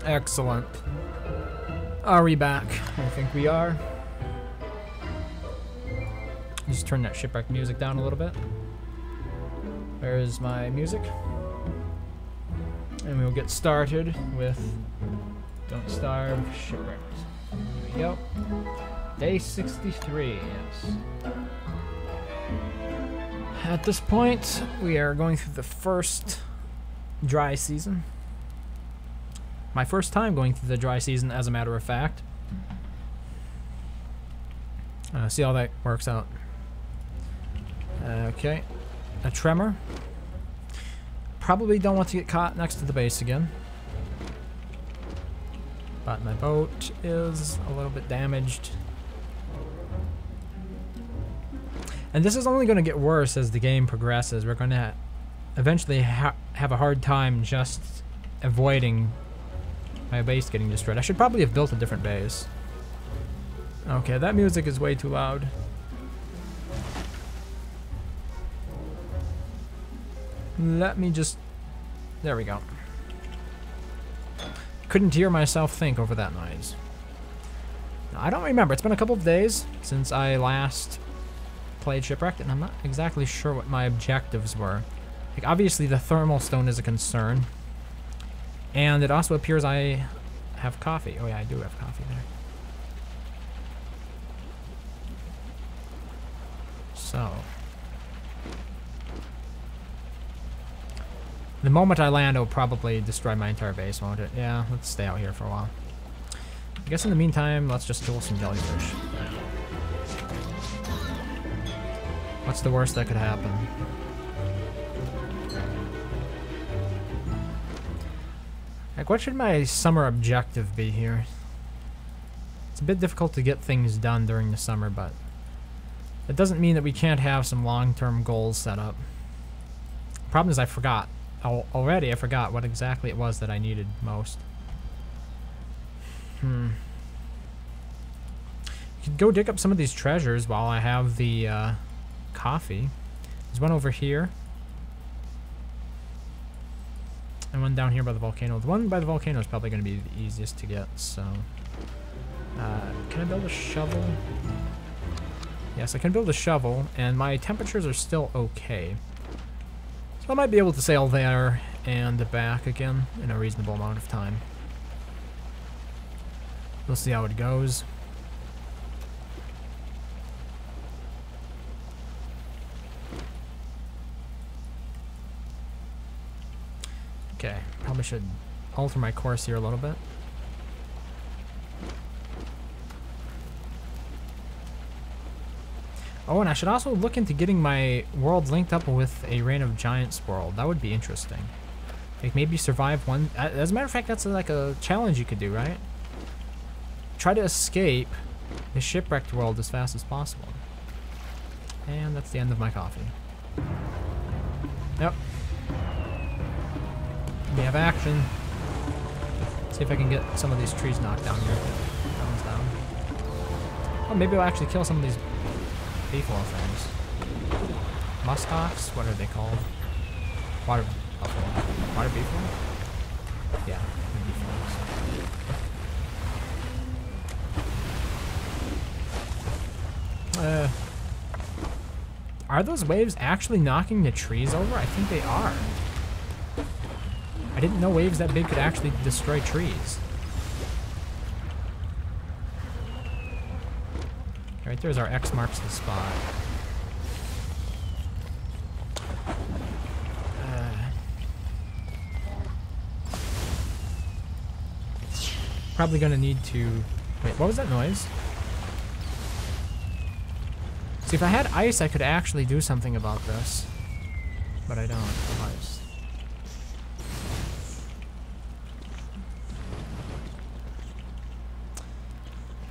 Excellent. Are we back? I think we are. Just turn that Shipwrecked music down a little bit. Where is my music? And we'll get started with Don't Starve, Shipwrecked. Here we go. Day 63, yes. At this point, we are going through the first dry season. My first time going through the dry season, as a matter of fact. See how that works out. Okay. A tremor. Probably don't want to get caught next to the base again. But my boat is a little bit damaged. And this is only going to get worse as the game progresses. We're going to eventually have a hard time just avoiding my base getting destroyed. I should probably have built a different base. Okay, that music is way too loud. Let me just... There we go. Couldn't hear myself think over that noise. Now, I don't remember. It's been a couple of days since I last played Shipwrecked, and I'm not exactly sure what my objectives were. Like, obviously, the thermal stone is a concern. And it also appears I have coffee. Oh yeah, I do have coffee there. So... The moment I land, it'll probably destroy my entire base, won't it? Yeah, let's stay out here for a while. I guess in the meantime, let's just kill some jellyfish. What's the worst that could happen? Like, what should my summer objective be here? It's a bit difficult to get things done during the summer, but it doesn't mean that we can't have some long-term goals set up. Problem is I forgot. Already I forgot what exactly it was that I needed most. You could go dig up some of these treasures while I have the coffee. There's one over here. And one down here by the volcano. The one by the volcano is probably going to be the easiest to get, so... can I build a shovel? Yes, I can build a shovel, and my temperatures are still okay. I might be able to sail there and back again in a reasonable amount of time. We'll see how it goes. Okay, probably should alter my course here a little bit. Oh, and I should also look into getting my world linked up with a Reign of Giants world. That would be interesting. Like, maybe survive one... As a matter of fact, that's like a challenge you could do, right? Try to escape the Shipwrecked world as fast as possible. And that's the end of my coffee. Yep. We have action. See if I can get some of these trees knocked down here. That one's down. Oh, maybe I'll actually kill some of these beefalo things. Muskox? What are they called? Water buffalo. Water beefalo? Yeah, beefalo. Are those waves actually knocking the trees over? I think they are. I didn't know waves that big could actually destroy trees. Right there's our X marks the spot. Probably gonna need to... Wait, what was that noise? See, if I had ice, I could actually do something about this. But I don't have ice.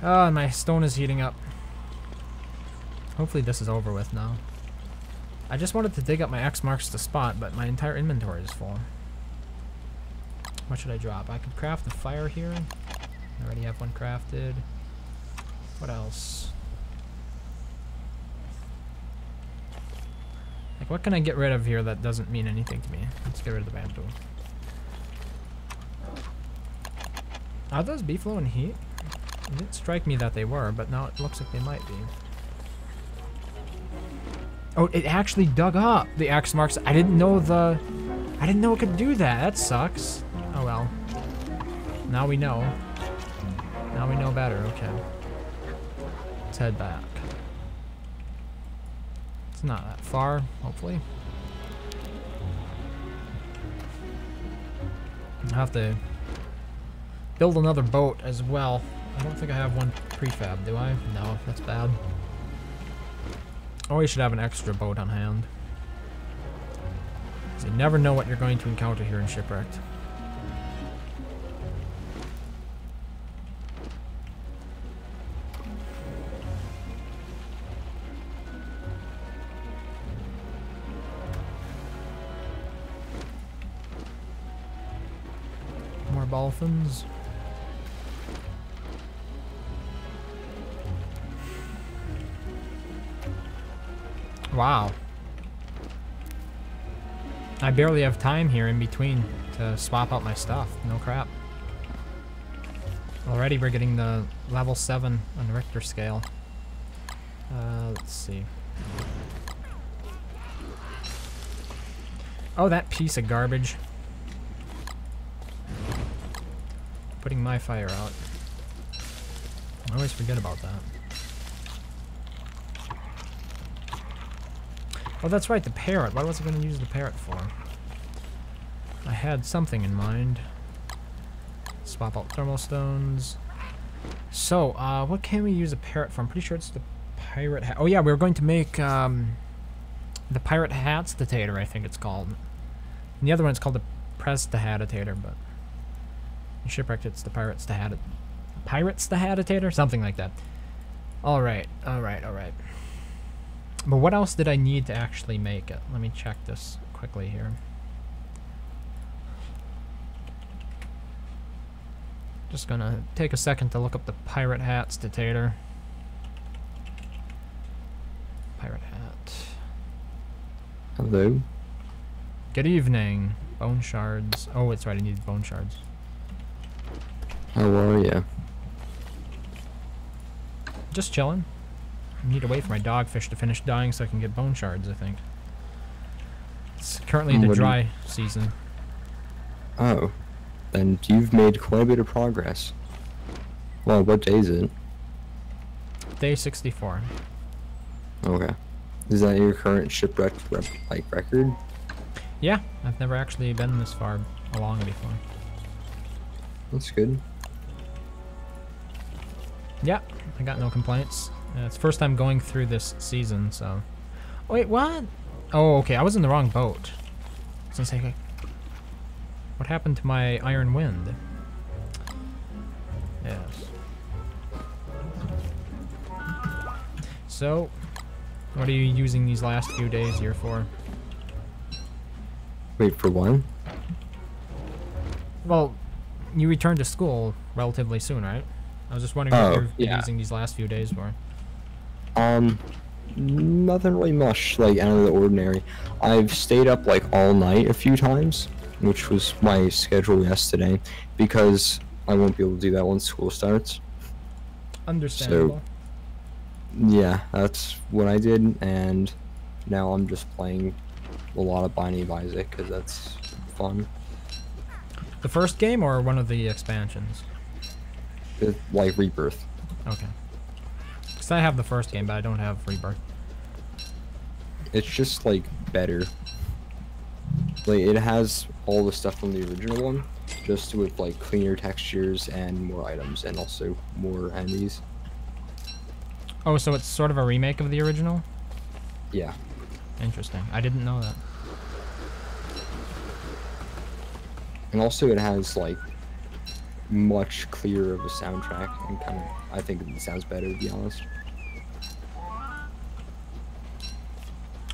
Oh, and my stone is heating up. Hopefully this is over with now. I just wanted to dig up my X marks the spot, but my entire inventory is full. What should I drop? I could craft a fire here. I already have one crafted. What else? Like, what can I get rid of here that doesn't mean anything to me? Let's get rid of the bamboo. Are those beefalo in heat? It didn't strike me that they were, but now it looks like they might be. Oh, it actually dug up the X marks. I didn't know it could do that. That sucks. Oh well. Now we know. Now we know better. Okay. Let's head back. It's not that far, hopefully. I'll have to build another boat as well. I don't think I have one prefab, do I? No, that's bad. Always should have an extra boat on hand. 'Cause you never know what you're going to encounter here in Shipwrecked. More dolphins. Wow. I barely have time here in between to swap out my stuff. No crap. Already we're getting the level 7 on the Richter scale. Let's see. Oh, that piece of garbage. Putting my fire out. I always forget about that. Oh, that's right, the parrot. What was I going to use the parrot for? I had something in mind. Swap out thermal stones. So, what can we use a parrot for? I'm pretty sure it's the pirate hat. Oh yeah, we were going to make the pirate hatstator, I think it's called. And the other one's called the prestidigitator, but in Shipwrecked it's the pirates-the-hatitator? Something like that. Alright, alright, alright. But what else did I need to actually make it? Let me check this quickly here. Just gonna take a second to look up the pirate hatstator. Pirate hat. Hello. Good evening. Bone shards. Oh, it's right, I need bone shards. How are ya? Just chilling. I need to wait for my dogfish to finish dying so I can get bone shards, I think. It's currently the dry season. Oh. Then you've made quite a bit of progress. Well, what day is it? Day 64. Okay. Is that your current shipwrecked record? Yeah, I've never actually been this far along before. That's good. Yeah, I got no complaints. It's the first time going through this season, so... Wait, what? Oh, okay, I was in the wrong boat. I was gonna say, what happened to my Iron Wind? Yes. So, what are you using these last few days here for? Wait, for one? Well, you return to school relatively soon, right? I was just wondering what you're using these last few days for. Nothing really much, like, out of the ordinary. I've stayed up, like, all night a few times, which was my schedule yesterday, because I won't be able to do that once school starts. Understandable. So, yeah, that's what I did, and now I'm just playing a lot of Binding of Isaac, because that's fun. The first game, or one of the expansions? Like Rebirth. Okay. Because I have the first game, but I don't have Rebirth. It's just, like, better. Like, it has all the stuff from the original one, just with, like, cleaner textures and more items, and also more enemies. Oh, so it's sort of a remake of the original? Yeah. Interesting. I didn't know that. And also it has, like, much clearer of a soundtrack, and kind of, I think it sounds better, to be honest.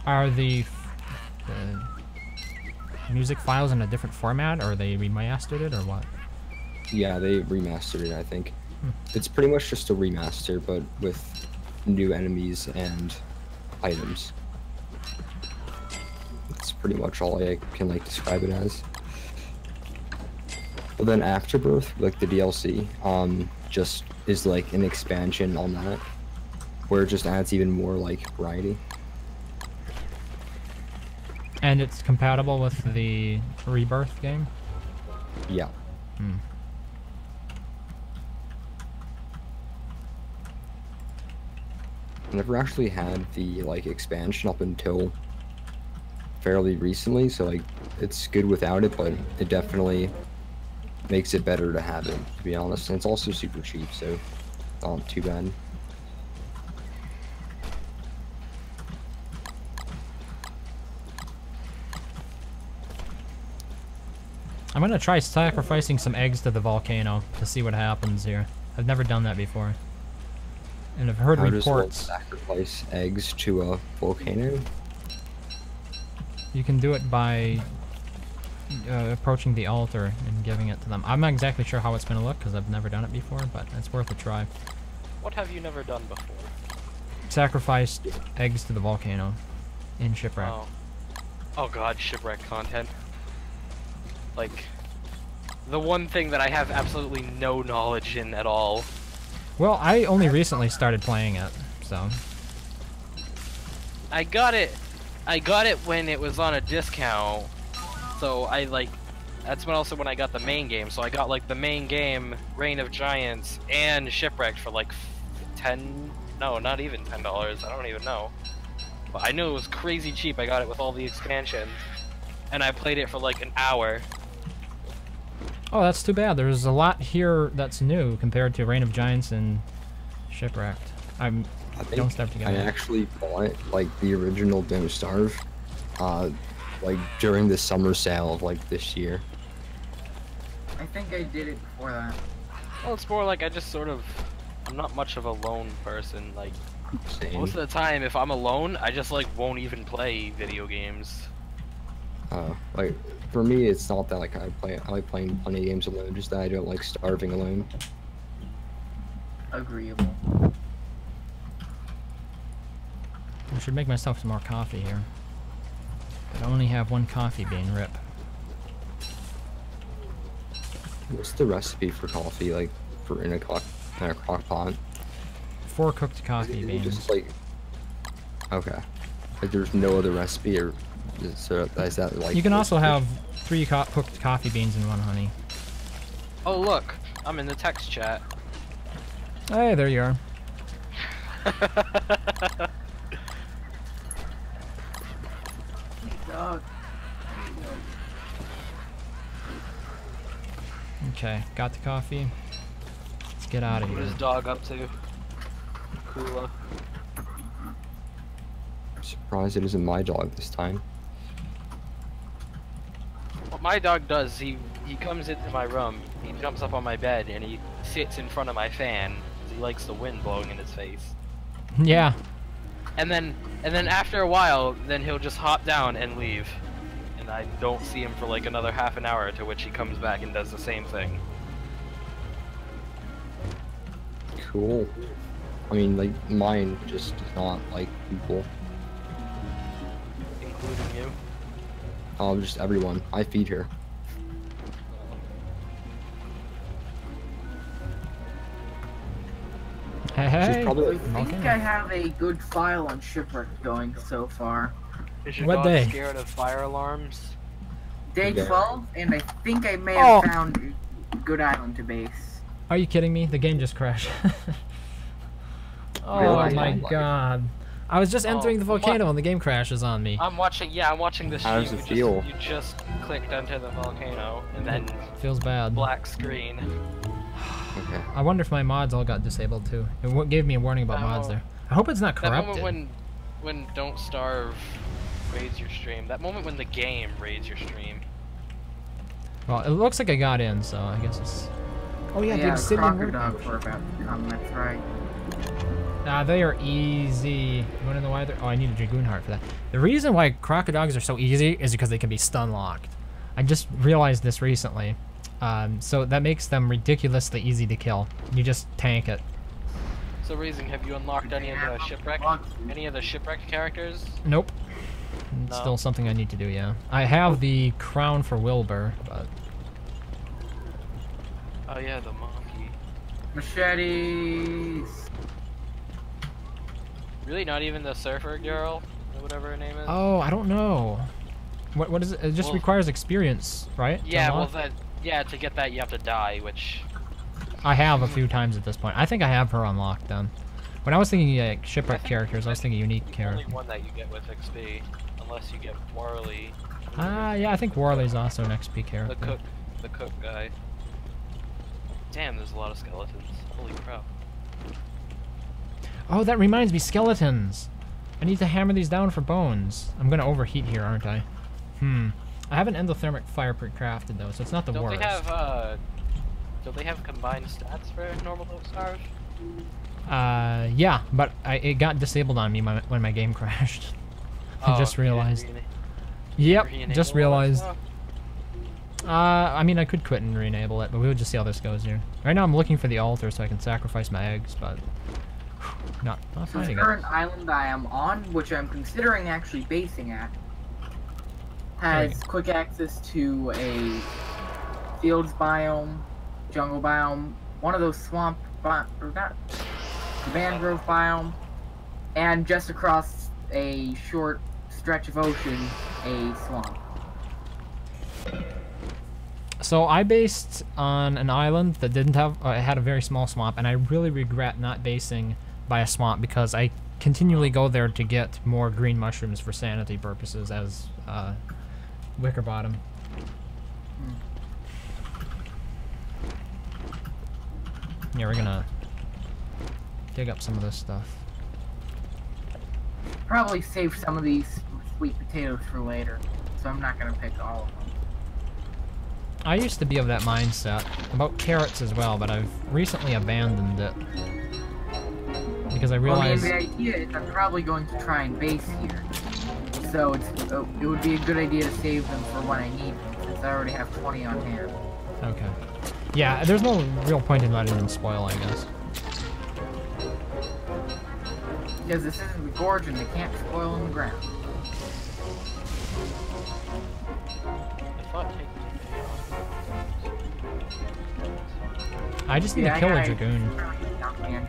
Are the music files in a different format, or they remastered it, or what? Yeah, they remastered it, I think. It's pretty much just a remaster, but with new enemies and items. That's pretty much all I can, like, describe it as. Well, then Afterbirth, like the DLC, just is like an expansion on that, where it just adds even more like variety. And it's compatible with the Rebirth game? Yeah. Hmm. I never actually had the like expansion up until fairly recently, so like it's good without it, but it definitely makes it better to have it, to be honest. And it's also super cheap, so not too bad. I'm gonna try sacrificing some eggs to the volcano to see what happens here. I've never done that before. And I've heard How does one reports. sacrifice eggs to a volcano? You can do it by approaching the altar and giving it to them. I'm not exactly sure how it's gonna look because I've never done it before, but it's worth a try. What have you never done before? Sacrificed eggs to the volcano in Shipwrecked. Oh. Oh god, Shipwrecked content. Like, the one thing that I have absolutely no knowledge in at all. Well, I only recently started playing it, so. I got it when it was on a discount. So that's when I got the main game. So I got like the main game, Reign of Giants, and Shipwrecked for like no, not even $10. I don't even know. But I knew it was crazy cheap. I got it with all the expansions, and I played it for like an hour. Oh, that's too bad. There's a lot here that's new compared to Reign of Giants and Shipwrecked. I don't start together. I actually bought like the original Don't Starve, like during the summer sale of like this year. I think I did it before that. Well, it's more like I'm not much of a lone person. Like, Same. most of the time, if I'm alone, I just like won't even play video games. Like for me, it's not that like I like playing plenty of games alone. Just that I don't like starving alone. Agreeable. I should make myself some more coffee here. But I only have one coffee bean, rip. What's the recipe for coffee like for in a crock pot? 4 cooked coffee Is it beans. just like okay, like there's no other recipe or is that like? You can also have 3 cooked coffee beans and 1 honey. Oh look, I'm in the text chat. Hey, there you are. Dog. Okay, got the coffee. Let's get out of What here. is dog up to? Kula. I'm surprised it isn't my dog this time. What my dog does, he comes into my room, he jumps up on my bed, and he sits in front of my fan, 'cause he likes the wind blowing in his face. Yeah. And then after a while, then he'll just hop down and leave. And I don't see him for like another half an hour, to which he comes back and does the same thing. Cool. I mean, like mine just does not like people. Including you. Just everyone. I feed her. Hey, She's hey. probably I think I have a good file on Shipwrecked going so far. Is your What dog day? scared of fire alarms? Day Yeah. 12, and I think I may Oh. have found a good island to base. Are you kidding me? The game just crashed. Oh Really? my god. I was just entering the what? volcano and the game crashes on me. I'm watching the stream. How does it feel? You just clicked onto the volcano, and then Feels bad. black screen. okay. I wonder if my mods all got disabled too. It gave me a warning about mods Oh. there. I hope it's not That corrupted. moment when Don't Starve raids your stream. That moment when the game raids your stream. Well, it looks like I got in, so I guess it's... Oh yeah, Yeah, dude, Sydney crocodile were about to come, that's right. Nah, they are easy. You wanna know why they're... Oh, I need a Dragoon Heart for that. The reason why crocodiles are so easy is because they can be stun locked. I just realized this recently. So that makes them ridiculously easy to kill. You just tank it. So, Raising, have you unlocked any of the shipwrecked characters? Nope. It's No? still something I need to do, yeah. I have the crown for Wilbur, but... Oh yeah, the monkey. Machetes. Really, not even the surfer girl, or whatever her name is. Oh, I don't know. What is it? It just Well- requires experience, right? to Yeah, well, unlock? to get that you have to die, which. I have a few times at this point. I think I have her unlocked then. When I was thinking like shipwreck characters, I was thinking unique Only character. one that you get with XP, unless you get Warley, Yeah, I think Warley's also an XP character. the cook guy. Damn, there's a lot of skeletons. Holy crap. Oh, that reminds me, skeletons. I need to hammer these down for bones. I'm gonna overheat here, aren't I? I have an endothermic fire pre-crafted though, so it's not the Don't worst. they have combined stats for normal low stars? Yeah, but it got disabled on me when my game crashed. I just realized. Yep, just realized. I mean, I could quit and re-enable it, but we'll just see how this goes here. Right now, I'm looking for the altar so I can sacrifice my eggs, but not So the finding it. current island I am on, which I'm considering actually basing at, has quick access to a fields biome, jungle biome, one of those swamp or not, the mangrove biome, and just across a short stretch of ocean, a swamp. So I based on an island that didn't have, it had a very small swamp, and I really regret not basing by a swamp because I continually go there to get more green mushrooms for sanity purposes as wicker bottom. Yeah, we're gonna dig up some of this stuff. Probably save some of these sweet potatoes for later, so I'm not gonna pick all of them. I used to be of that mindset about carrots as well, but I've recently abandoned it because I realized. Well, the idea is I'm probably going to try and base here, so it would be a good idea to save them for when I need them, since I already have 20 on hand. Okay. Yeah, there's no real point in letting them spoil, I guess. Because this isn't the gorge and they can't spoil on the ground. I thought I just need to kill a dragoon.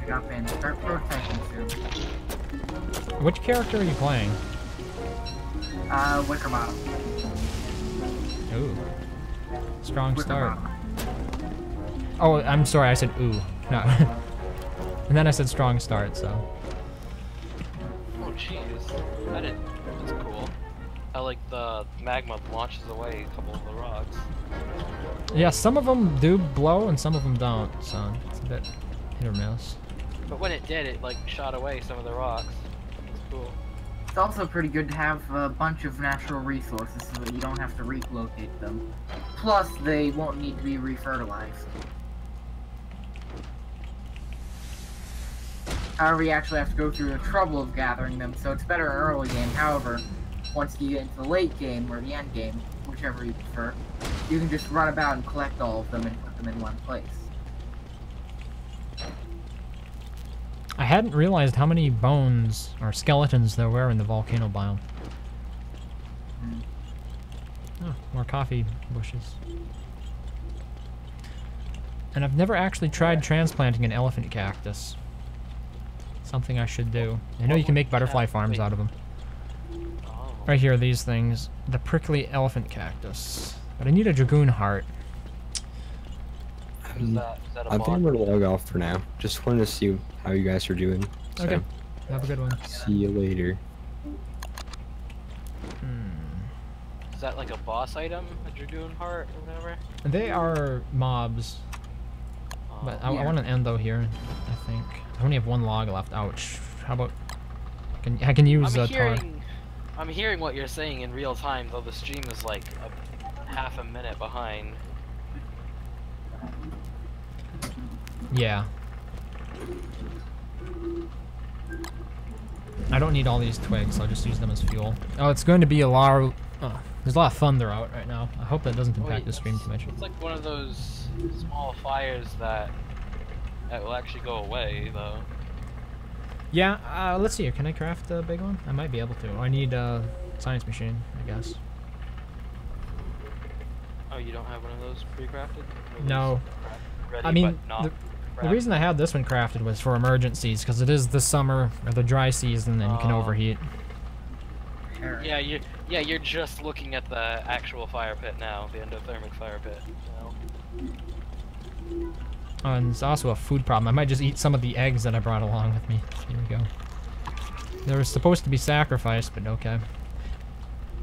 Jump in, start prototyping soon. Which character are you playing? Wicker Bottom. Ooh. Strong Wicker start. Bottom. Oh, I'm sorry, I said ooh. No. And then I said strong start, so. Oh jeez, that's cool. How like the magma launches away a couple of the rocks. Yeah, some of them do blow and some of them don't, so it's a bit hit or miss. But when it did, it like shot away some of the rocks. It's cool. It's also pretty good to have a bunch of natural resources so that you don't have to relocate them. Plus, they won't need to be refertilized. However, you actually have to go through the trouble of gathering them, so it's better in early game. However, once you get into the late game, or the end game, whichever you prefer, you can just run about and collect all of them and put them in one place. I hadn't realized how many bones or skeletons there were in the volcano biome. Oh, more coffee bushes. And I've never actually tried transplanting an elephant cactus. Something I should do. I know you can make butterfly farms out of them. Oh. Right here, these things. The prickly elephant cactus. But I need a dragoon heart. Is that a I think I'm bot? gonna log off for now. Just wanted to see how you guys are doing. So, Okay. Have a good one. see you later. Is that like a boss item? A dragoon heart or whatever? They are mobs. But I Yeah. want an endo here, I think. I only have one log left. Ouch. How about... I can use tar. I'm hearing what you're saying in real time, though the stream is like half a minute behind. Yeah. I don't need all these twigs, I'll just use them as fuel. Oh, it's going to be a lot of... Oh, there's a lot of thunder out right now. I hope that doesn't impact the stream too much. It's like one of those small fires that will actually go away, though. Yeah, let's see here. Can I craft a big one? I might be able to. I need a science machine, I guess. Oh, you don't have one of those pre-crafted? Or No. those ready, I mean, but not. the reason I had this one crafted was for emergencies, because it is the summer or the dry season, and you can overheat. Yeah, you're just looking at the actual fire pit now, the endothermic fire pit. So. And it's also a food problem. I might just eat some of the eggs that I brought along with me. Here we go. They were supposed to be sacrificed, but okay.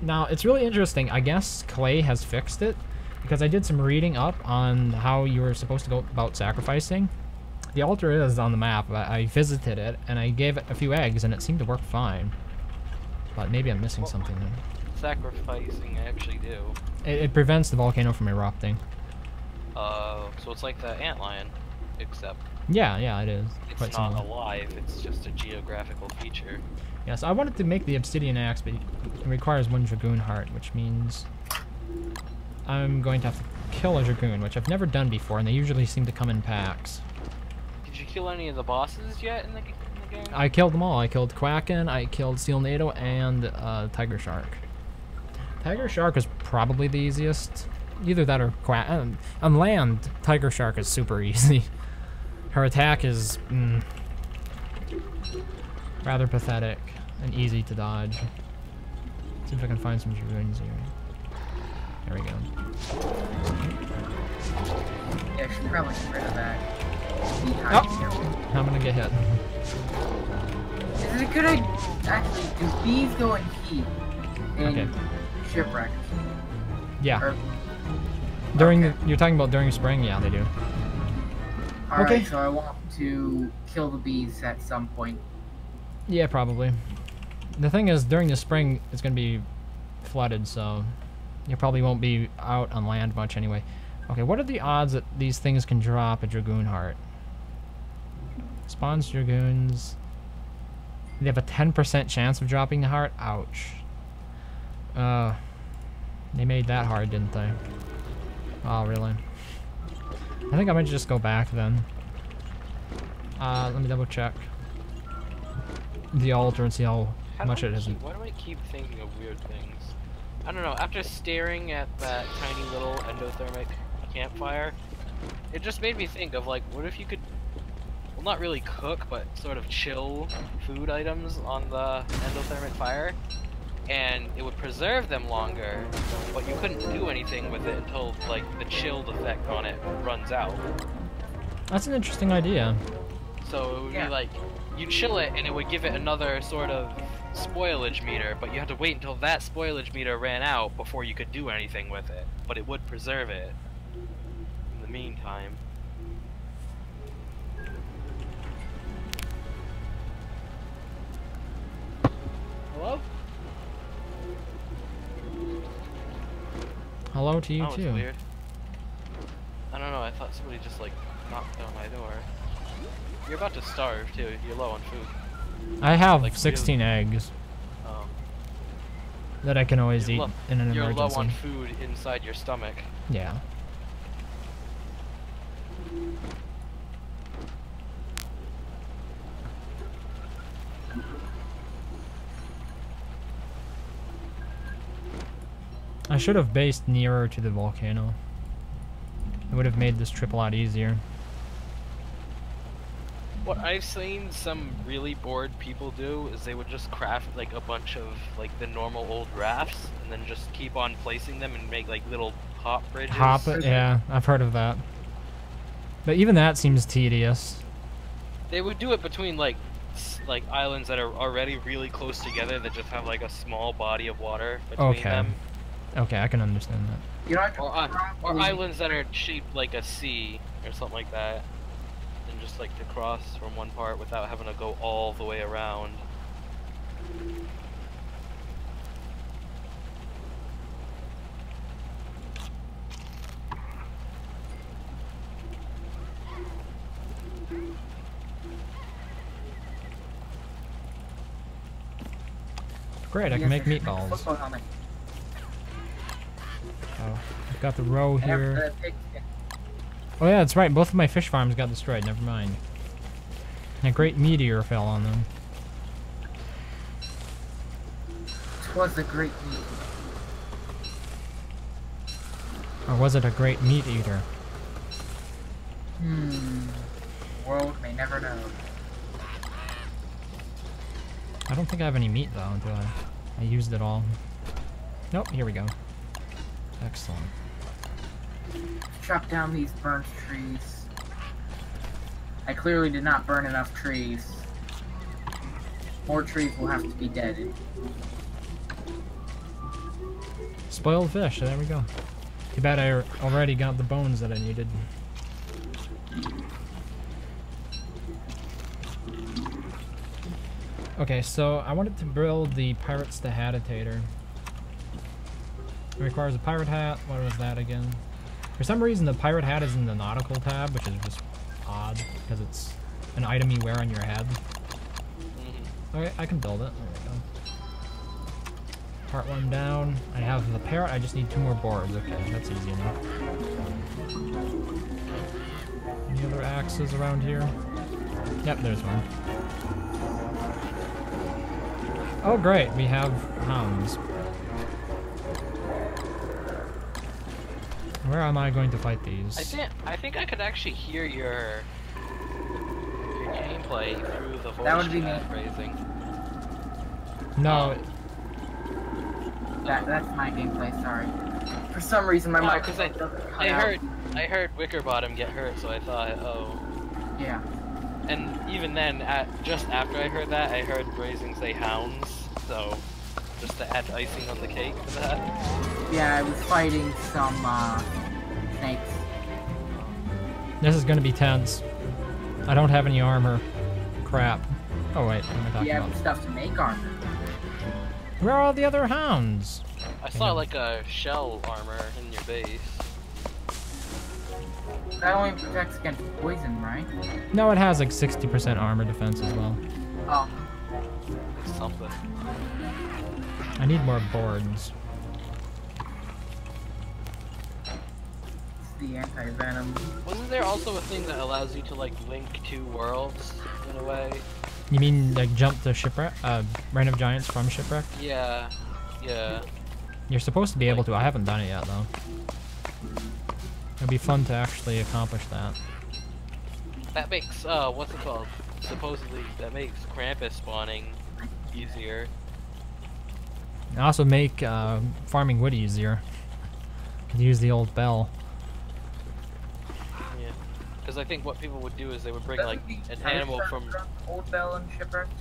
Now, it's really interesting. I guess Clay has fixed it, because I did some reading up on how you were supposed to go about sacrificing. The altar is on the map. I visited it, and I gave it a few eggs, and it seemed to work fine. But maybe I'm missing something there. Sacrificing, I actually do. It prevents the volcano from erupting. So it's like the antlion, except... Yeah, it is. It's not alive, it's just a geographical feature. Yes, I wanted to make the obsidian axe, but it requires 1 dragoon heart, which means I'm going to have to kill a dragoon, which I've never done before, and they usually seem to come in packs. Did you kill any of the bosses yet in the game? I killed them all. I killed Quacken, I killed Steel Nado, and Tiger Shark. Tiger Shark is probably the easiest. Either that or Quacken. On land, Tiger Shark is super easy. Her attack is rather pathetic and easy to dodge. See if I can find some dragoons here. There we go. Yeah, I should probably get rid of that. Oh, I'm gonna get hit. Is it good? Actually, do bees go in heat in Shipwrecked? Yeah. Or, you're talking about during spring? Yeah, they do. Alright, so I want to kill the bees at some point. Yeah, probably. The thing is, during the spring, it's going to be flooded, so you probably won't be out on land much anyway. Okay, what are the odds that these things can drop a dragoon heart? Spawns dragoons. They have a 10% chance of dropping the heart? Ouch. They made that hard, didn't they? Oh, really? I think I might just go back then. Let me double check the altar and see how much it is. Why do I keep thinking of weird things? I don't know, after staring at that tiny little endothermic campfire, it just made me think of, like, what if you could, well, not really cook, but sort of chill food items on the endothermic fire, and it would preserve them longer, but you couldn't do anything with it until, like, the chilled effect on it runs out. That's an interesting idea. So it would be like, you chill it and it would give it another sort of spoilage meter, but you had to wait until that spoilage meter ran out before you could do anything with it. But it would preserve it in the meantime. Hello? Hello to you That was too. weird. I don't know, I thought somebody just like knocked on my door. You're about to starve too, you're low on food. I have Like, 16 eggs Oh. that I can always eat in an You're emergency. low on food inside your stomach. Yeah. I should have based nearer to the volcano. It would have made this trip a lot easier. What I've seen some really bored people do is they would just craft like a bunch of like the normal old rafts and then just keep on placing them and make like little hop bridges. Hop it, yeah, I've heard of that. But even that seems tedious. They would do it between like islands that are already really close together that just have like a small body of water between them. Okay, I can understand that. You know, Or islands that are shaped like a C or something like that. And just like to cross from one part without having to go all the way around. Great, I can make meatballs. Oh, I've got the row here. Oh yeah, that's right. Both of my fish farms got destroyed. Never mind. And a great meteor fell on them. Was a great meat. Or was it a great meat eater? World may never know. I don't think I have any meat though, do I? I used it all. Nope, here we go. Excellent. Chop down these burnt trees. I clearly did not burn enough trees. More trees will have to be deaded. Spoiled fish, there we go. Too bad I already got the bones that I needed. Okay, so I wanted to build the Pirate's Habitator. It requires a pirate hat. What was that again? For some reason, the pirate hat is in the nautical tab, which is just odd because it's an item you wear on your head. Okay, I can build it. There we go. Part 1 down. I have the parrot. I just need 2 more boards. Okay, that's easy enough. Any other axes around here? Yep, there's one. Oh, great. We have hounds. Where am I going to fight these? I think I could actually hear your gameplay through the voice That would be chat me. phrasing. No. That's my gameplay, sorry. For some reason my because microphone doesn't cut I out. heard Wickerbottom get hurt, so I thought, oh. Yeah. And even then, just after I heard that, I heard Brazing say hounds, so just to add icing on the cake for that. Yeah, I was fighting some snakes. This is gonna be tense. I don't have any armor. Crap. Oh wait, what am I talking You have about? stuff to make armor. Where are all the other hounds? I saw like a shell armor in your base. That only protects against poison, right? No, it has like 60% armor defense as well. Oh. It's something. I need more boards. It's the anti-venom. Wasn't there also a thing that allows you to like link 2 worlds in a way? You mean like jump to Shipwreck? Reign of Giants from Shipwreck? Yeah. Yeah. You're supposed to be able to. I haven't done it yet though. It'd be fun to actually accomplish that. That makes what's it called? Supposedly that makes Krampus spawning easier. And also make farming wood easier. Could use the old bell. Yeah. Because I think what people would do is they would bring Doesn't like the an Titan animal start from. Old Bell and Shipwrecked?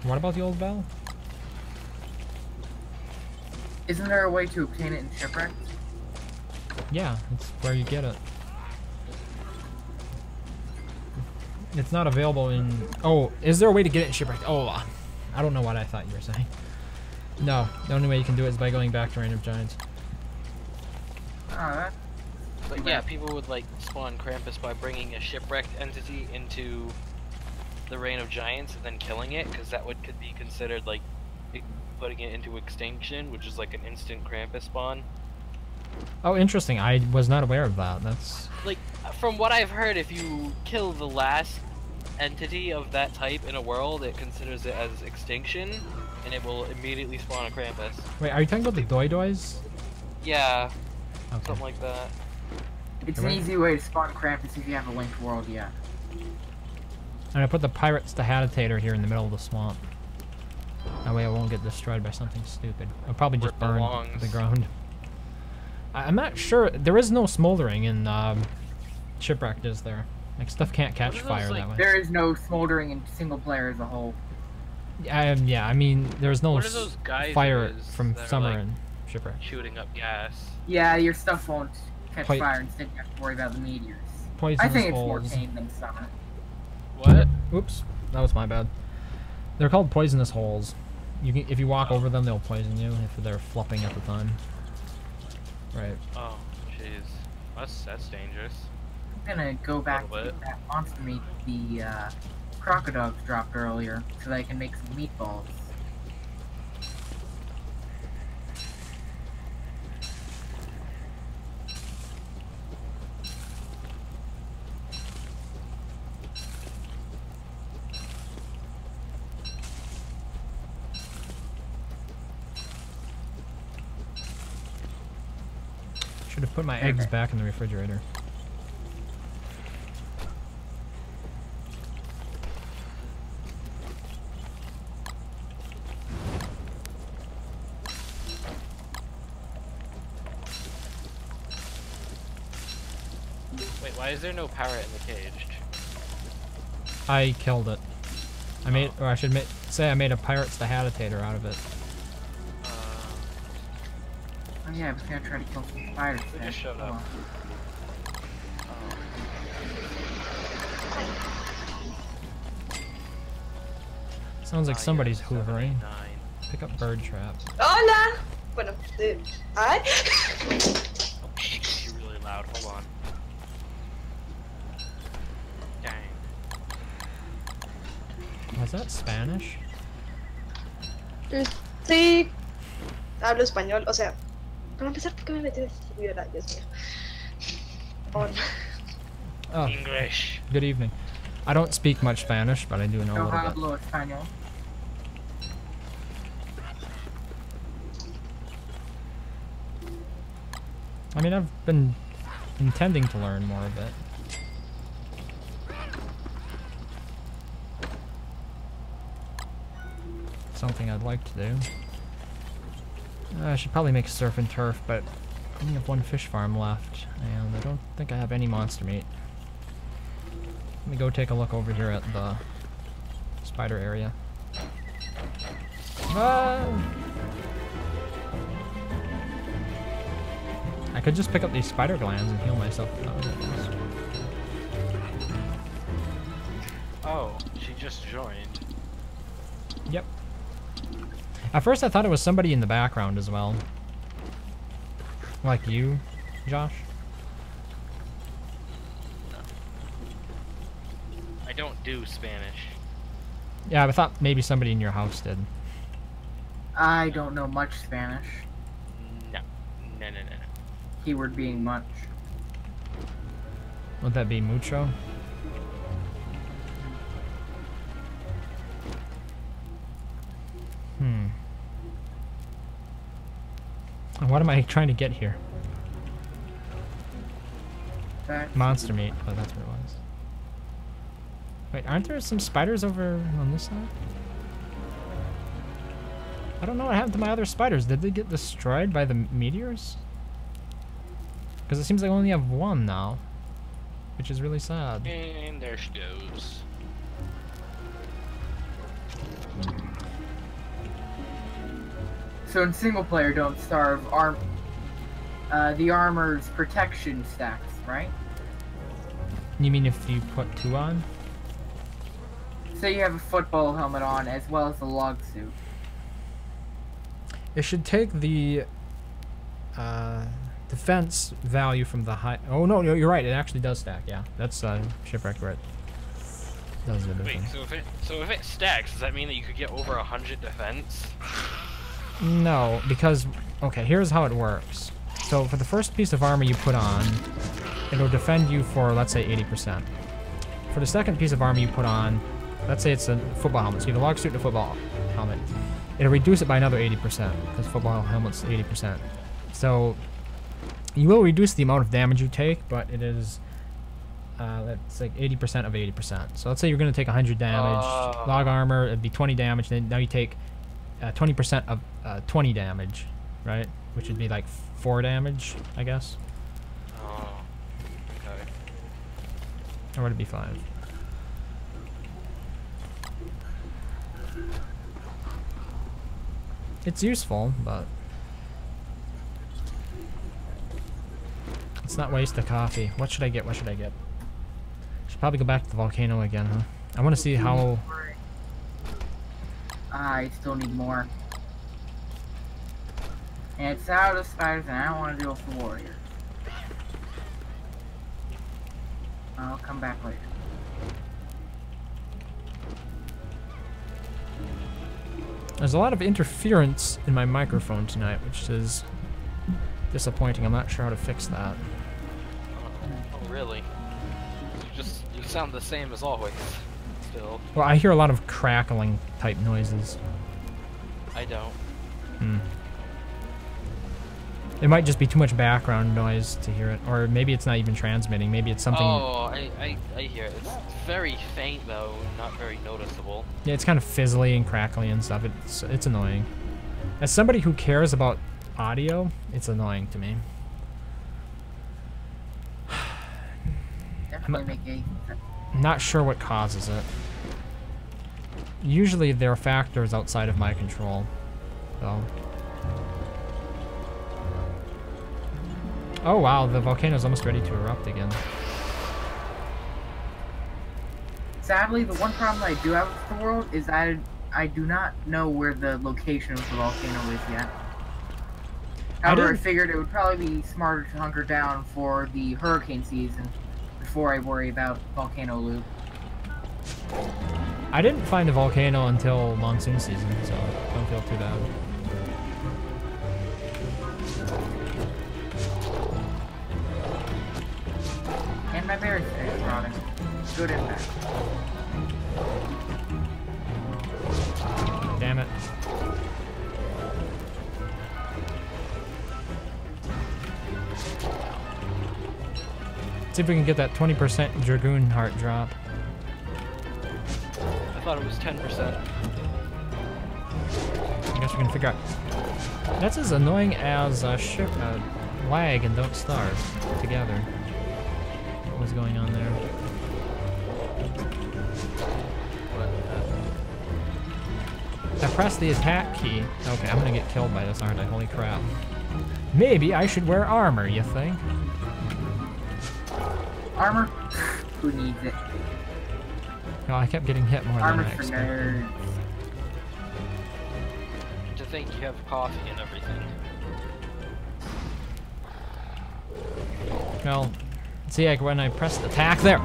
What about the old bell? Isn't there a way to obtain it in Shipwrecked? Yeah, it's where you get it. It's not available in... Oh, is there a way to get it in Shipwrecked? Oh, I don't know what I thought you were saying. No, the only way you can do it is by going back to Reign of Giants. Oh, that... But yeah, people would like spawn Krampus by bringing a shipwrecked entity into the Reign of Giants and then killing it, because that could be considered like putting it into extinction, which is like an instant Krampus spawn. Oh, interesting. I was not aware of that. That's... Like, from what I've heard, if you kill the last entity of that type in a world, it considers it as extinction, and it will immediately spawn a Krampus. Wait, are you talking about the Doi-Dois? Yeah, Okay. something like that. It's an easy way to spawn Krampus if you have a linked world, yeah. And I put the Pirate's Habitator here in the middle of the swamp. That way it won't get destroyed by something stupid. It'll probably Where just it burn to belongs. the ground. I'm not sure. There is no smoldering in Shipwrecked, is there? Like, stuff can't catch What are those, fire like, that way. There is no smoldering in single player as a whole. Yeah, I mean, there's no What are those geysers fire from that are, summer like, in Shipwreck. shooting up gas? Yeah, your stuff won't catch Poi- fire, instead you have to worry about the meteors. Poisonous I think it's more holes. tame than summer. What? Oops, that was my bad. They're called poisonous holes. You can, if you walk over them, they'll poison you if they're flopping at the time. Right. Oh, jeez. That's dangerous. I'm gonna go back Little to bit. that monster meat the crocodiles dropped earlier, so that I can make some meatballs. Should have put my eggs back in the refrigerator. Wait, why is there no parrot in the cage? I killed it. I made, or I should say I made a Pirates the Habitator out of it. Oh yeah, I was gonna try to kill some spiders. Who just showed up? Sounds like somebody's yeah, hoovering. 79. Pick up bird trap. Hola. Bueno, ay. Oh, you're really loud. Hold on. Dang. Was that Spanish? Sí. Hablo español, o sea, para empezar, ¿por qué me metí en este video? Dios mío. On. Oh, English. good evening. I don't speak much Spanish, but I do know a No little bit. hablo español. I mean, I've been intending to learn more of it. Something I'd like to do. I should probably make surf and turf, but I only have one fish farm left, and I don't think I have any monster meat. Let me go take a look over here at the spider area. Ah! I could just pick up these spider glands and heal myself. Oh, she just joined. Yep. At first I thought it was somebody in the background as well. Like you, Josh? I don't do Spanish. Yeah, I thought maybe somebody in your house did. I don't know much Spanish. No. No. Keyword being much. Would that be mucho? What am I trying to get here? Monster meat. Oh, that's what it was. Wait, aren't there some spiders over on this side? I don't know what happened to my other spiders. Did they get destroyed by the meteors? Because it seems like I only have one now. Which is really sad. And there she goes. So in single player, don't starve. The armor's protection stacks, right? You mean if you put 2 on? Say you have a football helmet on as well as a log suit. It should take the defense value from the high. Oh no, you're right. It actually does stack. Yeah, that's Shipwrecked where it does the Wait, thing. so if it stacks, does that mean that you could get over 100 defense? No, because okay, here's how it works. So for the first piece of armor you put on, it'll defend you for, let's say, 80%. For the second piece of armor you put on, let's say it's a football helmet. So you have a log suit and a football helmet. It'll reduce it by another 80% because football helmet's 80%. So you will reduce the amount of damage you take, but it is that's like 80% of 80%. So let's say you're going to take 100 damage. Log armor, it'd be 20 damage. Then now you take 20% of 20 damage, right? Which would be like 4 damage, I guess. Oh, okay. Or would it be 5? It's useful, but let's not waste the coffee. What should I get? What should I get? Should probably go back to the volcano again, huh? I want to see how. I still need more. And it's out of spiders, and I don't want to deal with the warrior. I'll come back later. There's a lot of interference in my microphone tonight, which is disappointing. I'm not sure how to fix that. Oh, really? You sound the same as always. Still. Well, I hear a lot of crackling type noises. I don't. Hmm. It might just be too much background noise to hear it, or maybe it's not even transmitting. Maybe it's something. Oh, I hear it. It's very faint though, not very noticeable. Yeah, it's kind of fizzly and crackly and stuff. It's annoying. As somebody who cares about audio, it's annoying to me. Definitely make a. Not sure what causes it. Usually there are factors outside of my control, though. Oh wow, the volcano's almost ready to erupt again. Sadly, the one problem I do have with the world is I do not know where the location of the volcano is yet. However, I figured it would probably be smarter to hunker down for the hurricane season before I worry about volcano loop. I didn't find a volcano until monsoon season, so don't feel too bad. And my berry is rotting. Good and bad. Damn it. See if we can get that 20% Dragoon heart drop. I thought it was 10%. I guess we can figure out. That's as annoying as Lag and Don't Starve together. What was going on there? I pressed the attack key. Okay, I'm gonna get killed by this, aren't I? Holy crap. Maybe I should wear armor, you think? Armor? Who needs it? No, I kept getting hit more Armor than I for expected. nerds. To think you have coffee and everything. Well, see, like when I pressed attack there.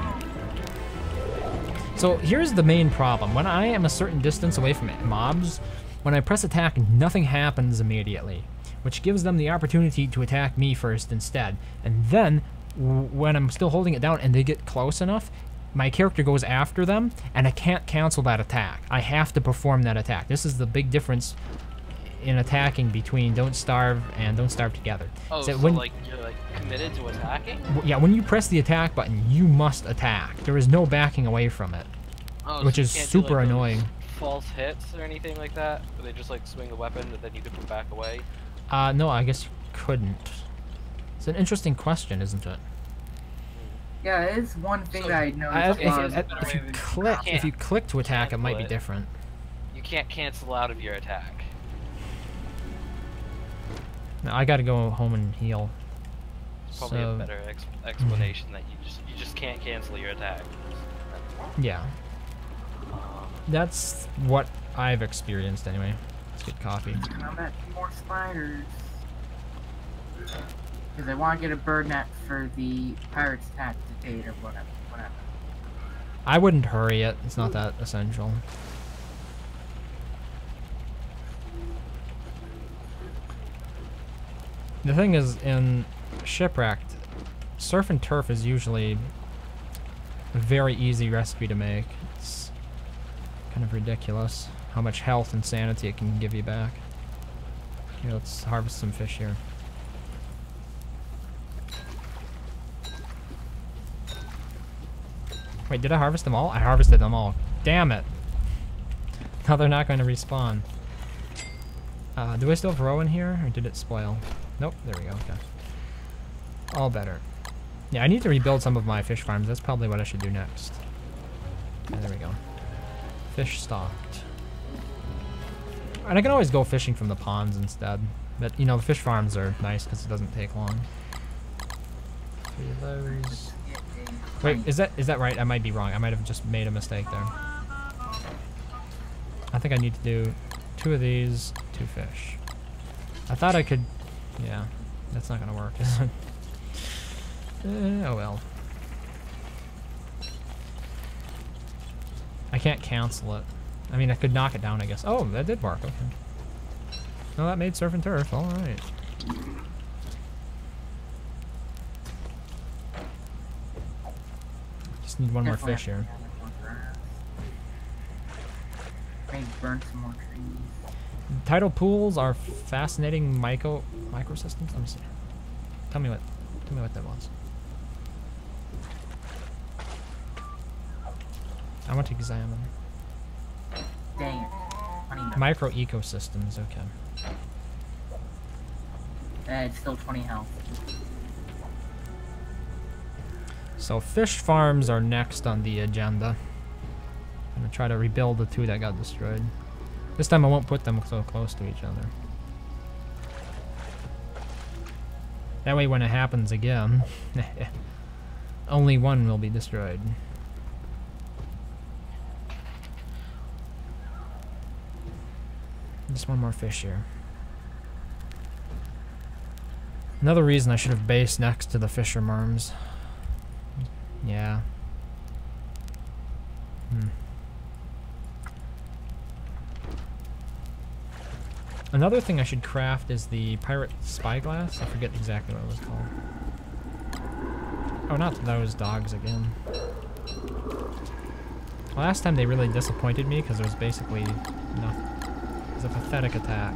So here's the main problem. When I am a certain distance away from mobs, when I press attack, nothing happens immediately, which gives them the opportunity to attack me first instead. And then, when I'm still holding it down and they get close enough, my character goes after them, and I can't cancel that attack. I have to perform that attack. This is the big difference in attacking between Don't Starve and Don't Starve Together. Oh, So so when- like you're like committed to attacking? Yeah, when you press the attack button, you must attack. There is no backing away from it, Oh, which so you is can't do, super like, those annoying. False hits or anything like that? Where they just like swing the weapon and then you can back away? No, I guess you couldn't. It's an interesting question, isn't it? Yeah, it is one thing So, that I If, noticed. if you click to attack, it might be cancel it. different. You can't cancel out of your attack. No, I gotta go home and heal. It's probably So, a better explanation that you just can't cancel your attack. yeah. That's what I've experienced anyway. Let's get coffee. Combat more spiders. Because I want to get a bird net for the pirate's attack to date or whatever. I wouldn't hurry it. It's not that essential. The thing is, in Shipwrecked, surf and turf is usually a very easy recipe to make. It's kind of ridiculous how much health and sanity it can give you back. Here, let's harvest some fish here. Wait, did I harvest them all? I harvested them all. Damn it. Now they're not going to respawn. Do I still have roe in here, or did it spoil? Nope, there we go, okay. All better. Yeah, I need to rebuild some of my fish farms. That's probably what I should do next. Yeah, there we go. Fish stocked. And I can always go fishing from the ponds instead. But, you know, the fish farms are nice because it doesn't take long. 3 of those. Wait, is that right? I might be wrong. I might have just made a mistake there. I think I need to do 2 of these, 2 fish. I thought I could... Yeah, that's not gonna work, is it? Oh well. I can't cancel it. I mean, I could knock it down, I guess. Oh, that did work, okay. No, that made surf and turf, alright. Just need one more fish here. Maybe burn some more trees. Tidal pools are fascinating microsystems. Let me see. Tell me what that was. I want to examine. Dang it. Honey, Micro ecosystems, okay. it's still 20 health. So fish farms are next on the agenda. I'm gonna try to rebuild the 2 that got destroyed. This time I won't put them so close to each other. That way when it happens again, only one will be destroyed. Just one more fish here. Another reason I should have based next to the fishermarms. Yeah. Another thing I should craft is the pirate spyglass. I forget exactly what it was called. Oh, not those dogs again. Last time they really disappointed me because it was basically nothing. It was a pathetic attack.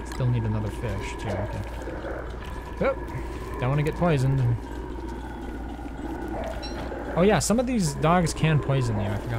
Still need another fish too. Okay. Oh, don't want to get poisoned. Oh yeah, some of these dogs can poison you. I forgot.